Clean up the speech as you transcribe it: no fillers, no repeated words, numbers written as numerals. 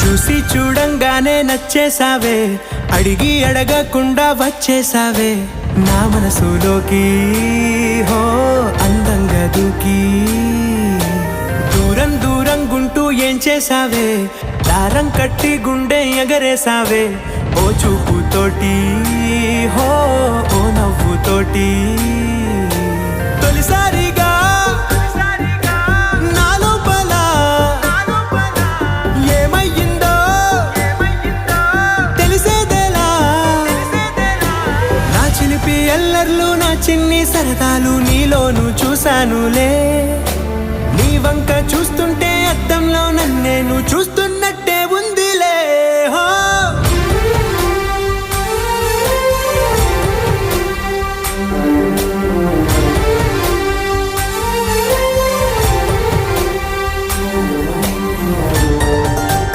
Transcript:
చూసి చూడంగానే నచ్చేసావే, అడిగి అడగకుండా వచ్చేసావే నా మనసులోకి, హో అందంగా దూకి. దూరం దూరం గుంటూ ఏం చేసావే, దారం కట్టి గుండె ఎగరేసావే ఓ చూపుతోటి, హో ఓ నవ్వుతోటి. తొలిసారిగా నా లోపల ఏమయ్యిందో తెలిసేదేలా. నా చిలిపి ఎల్లర్లు, నా చిన్ని సరదాలు నీలోను చూశానులే. నీ వంక చూస్తుంటే అద్దంలో నన్నేను చూస్తూ